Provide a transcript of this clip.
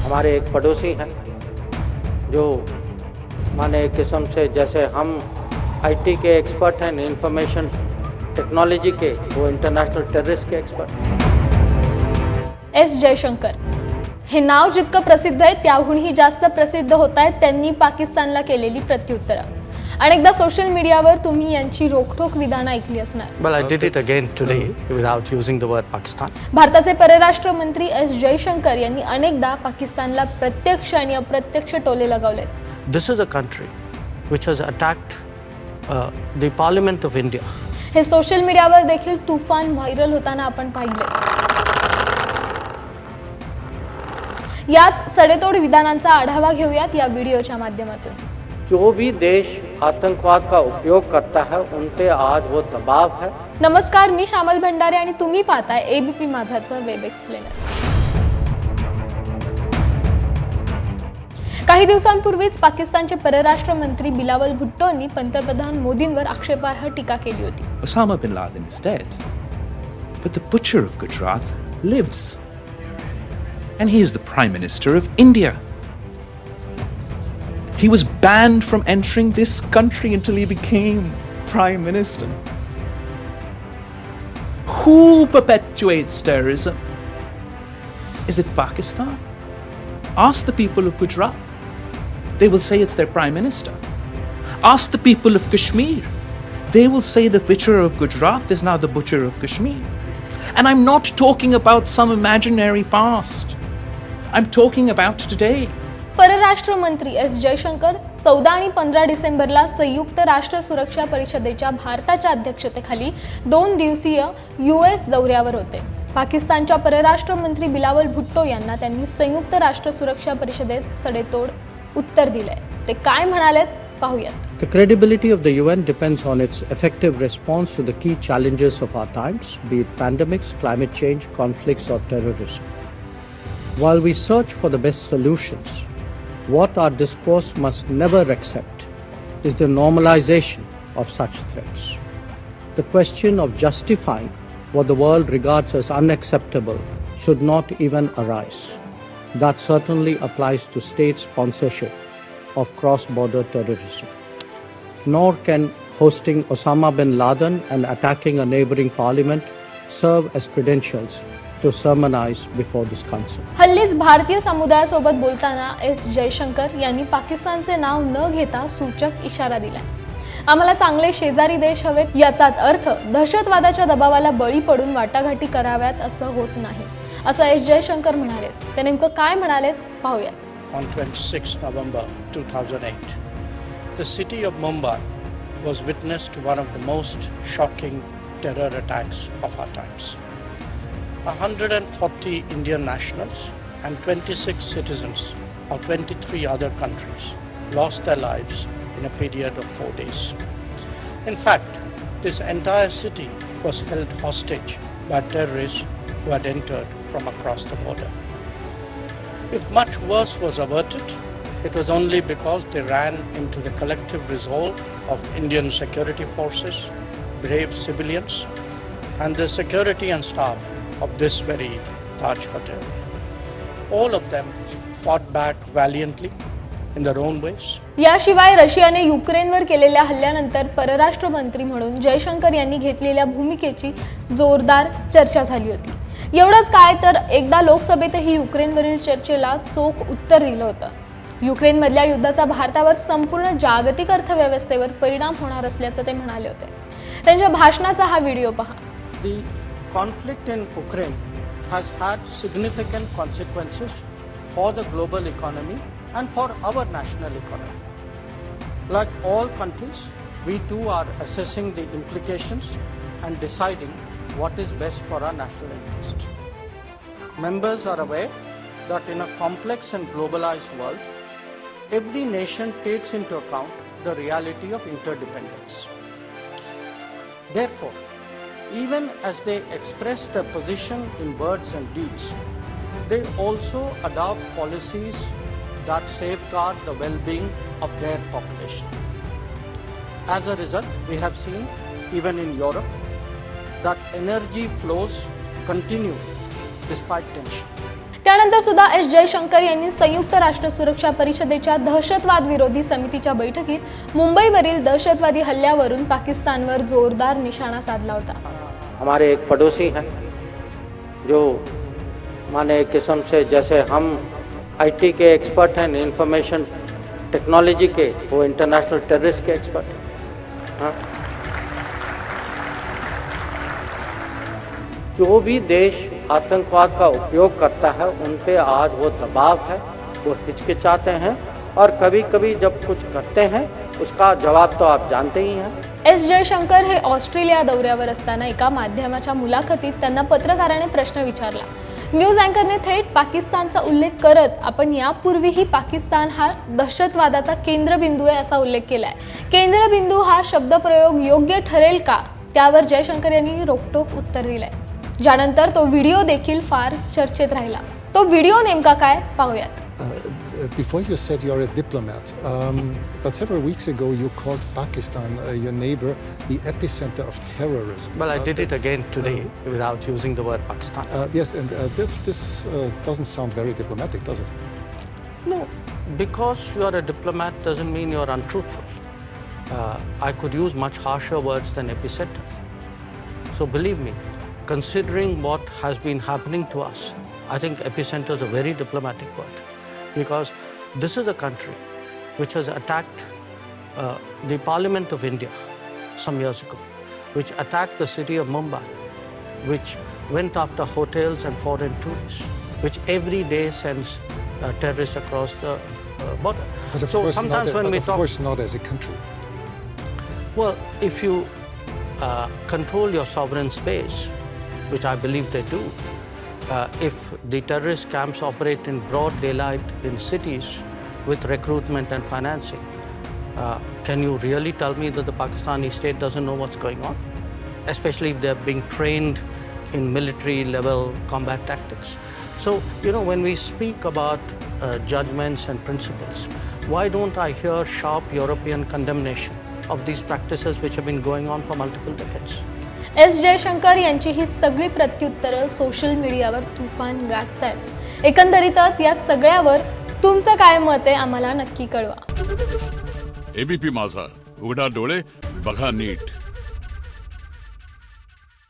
हमारे एक पड़ोसी हैं जो माने एक किस्म से जैसे हम आईटी के एक्सपर्ट हैं, इंफॉर्मेशन टेक्नोलॉजी के, वो इंटरनेशनल टेररिस्ट के एक्सपर्ट। एस जयशंकर हे नाव जितकं प्रसिद्ध आहे त्याहूनही जास्त प्रसिद्ध होत आहेत त्यांनी पाकिस्तानला केलेली प्रत्युत्तरं। अनेकदा सोशल मीडियावर तुम्ही यांची रोखठोक विधानं ऐकली असणार। Well, I did it again today without using the word Pakistan. भारताचे परराष्ट्र मंत्री एस जयशंकर यांनी अनेकदा पाकिस्तानला प्रत्यक्ष आणि अप्रत्यक्ष टोले लगावलेत। This is a country which has attacked the Parliament of India. हे सोशल मीडियावर देखील तुफान व्हायरल होताना आपण पाहिले। याच सडेतोड विधानांचा आढावा घेऊयात या व्हिडिओच्या माध्यमातून। जो भी देश आतंकवाद का उपयोग करता है उन पे आज वो दबाव है। नमस्कार, मी श्यामल भंडारे आणि तुम्ही पाहताय एबीपी माझाचं वेब एक्सप्लेनर। काही दिवसांपूर्वीच पाकिस्तानचे परराष्ट्र मंत्री बिलावल भुट्टोंनी पंतप्रधान मोदींवर आक्षेपार्ह टीका केली होती। Osama bin Laden is dead, but the butcher of Gujarat lives, and he is the Prime Minister of India. He was banned from entering this country until he became Prime Minister. Who perpetuates terrorism? Is it Pakistan? Ask the people of Gujarat. They will say it's their Prime Minister. Ask the people of Kashmir. They will say the butcher of Gujarat is now the butcher of Kashmir. And I'm not talking about some imaginary past. I'm talking about today. परराष्ट्र मंत्री S Jaishankar 14 आणि 15 डिसेंबरला संयुक्त राष्ट्र सुरक्षा परिषदेच्या भारताच्या अध्यक्षतेखाली 2 दिवसीय यूएस दौऱ्यावर होते। पाकिस्तानच्या परराष्ट्र मंत्री बिलावल भुट्टो यांना त्यांनी संयुक्त राष्ट्र सुरक्षा परिषदेत सडेतोड उत्तर दिले। ते काय म्हणालेत पाहूयात। The credibility of the UN depends on its effective response to the key challenges of our times, be it pandemics, climate change, conflicts or terrorism. While we search for the best solutions, what our discourse must never accept is the normalization of such threats. The question of justifying what the world regards as unacceptable should not even arise. That certainly applies to state sponsorship of cross-border terrorism. Nor can hosting Osama bin Laden and attacking a neighboring parliament serve as credentials to sermonize before this council. हल्लीच भारतीय समुदायासोबत बोलताना S Jaishankar यांनी पाकिस्तानचे नाव न घेता सूचक इशारा दिला। आम्हाला चांगले शेजारी देश हवेत, याचाच अर्थ दहशतवादाच्या दबावाला बळी पडून वाटाघाटी कराव्यात असं होत नाही, असं एस जयशंकर म्हणाले। ते नेमकं काय म्हणालेत पाहूयात। On 26 November 2008, the city of Mumbai was witness to one of the most shocking terror attacks of our times. 140 Indian nationals and 26 citizens of 23 other countries lost their lives in a period of 4 days. In fact, this entire city was held hostage by terrorists who had entered from across the border. If much worse was averted, it was only because they ran into the collective resolve of Indian security forces, brave civilians, and the security and staff of this very Taj Hotel. All of them fought back valiantly in their own ways. याशिवाय रशियाने युक्रेनवर केलेल्या हल्ल्यानंतर परराष्ट्र मंत्री म्हणून जयशंकर यांनी घेतलेल्या भूमिकेची जोरदार चर्चा झाली होती। एवढंच काय तर एकदा लोकसभेतही युक्रेनवरील चर्चेला चोख उत्तर दिलं होतं। युक्रेनमधल्या युद्धाचा भारतावर संपूर्ण जागतिक अर्थव्यवस्थेवर परिणाम होणार असल्याचं ते म्हणाले होते। त्यांच्या भाषणाचा हा व्हिडिओ पहा। The conflict in Ukraine has had significant consequences for the global economy and for our national economy. Like all countries, we too are assessing the implications and deciding what is best for our national interest. Members are aware that in a complex and globalized world, every nation takes into account the reality of interdependence. Therefore, even as they express their position in words and deeds, they also adopt policies that safeguard the well-being of their population. As a result, we have seen, even in Europe, that energy flows continue despite tension. त्यानंतर सुद्धा S Jaishankar यांनी संयुक्त राष्ट्र सुरक्षा परिषदेच्या दहशतवाद विरोधी समितीच्या बैठकीत मुंबईवरील दहशतवादी हल्ल्यावरून पाकिस्तानवर जोरदार निशाणा साधला होता. हमारे एक पड़ोसी हैं जो माने एक किस्म से जैसे हम आईटी के एक्सपर्ट हैं, इंफॉर्मेशन टेक्नोलॉजी के, वो इंटरनेशनल टेररिस्ट के एक्सपर्ट हैं. हाँ? जो भी देश आतंकवाद का उपयोग करता है उन पे आज वो दबाव है, वो हिचकिचाते हैं और कभी कभी जब कुछ करते हैं उसका जवाब तो आप जानते ही हैं. एस जयशंकर हे ऑस्ट्रेलिया दौऱ्यावर असताना एका माध्यमाच्या मुलाखतीत त्यांना पत्रकाराने प्रश्न विचारला. न्यूज अँकरने थेट पाकिस्तानचा उल्लेख करत आपण यापूर्वीही पाकिस्तान हा दहशतवादाचा केंद्रबिंदू आहे असा उल्लेख केलाय. केंद्रबिंदू हा शब्दप्रयोग योग्य ठरेल का, त्यावर जयशंकर यांनी रोखठोक उत्तर दिलंय. ज्यानंतर तो व्हिडिओ देखील फार चर्चेत राहिला. तो व्हिडिओ नेमका काय पाहूयात. Before you said you're a diplomat, but several weeks ago you called Pakistan, your neighbor, the epicenter of terrorism. Well, I did it again today without using the word Pakistan. Yes, and this doesn't sound very diplomatic, does it? No, because you are a diplomat doesn't mean you are untruthful. I could use much harsher words than epicenter. So believe me, considering what has been happening to us, I think epicenter is a very diplomatic word. Because this is a country which has attacked the Parliament of India some years ago, which attacked the city of Mumbai, which went after hotels and foreign tourists, which every day sends terrorists across the border. But of So course sometimes not, when we of talk, course not as a country. well, if you control your sovereign space, which I believe they do, if the terrorist camps operate in broad daylight in cities with recruitment and financing, can you really tell me that the Pakistani state doesn't know what's going on? Especially if they're being trained in military level combat tactics. So, when we speak about judgments and principles, why don't I hear sharp European condemnation of these practices which have been going on for multiple decades? S Jaishankar यांची ही सगळी प्रत्युत्तरं social मीडियावर तुफान गाजतायत. एकंदरीतच या सगळ्यावर तुमचं काय मत आहे आम्हाला नक्की कळवा. एबीपी माझा, उघडा डोळे बघा नीट.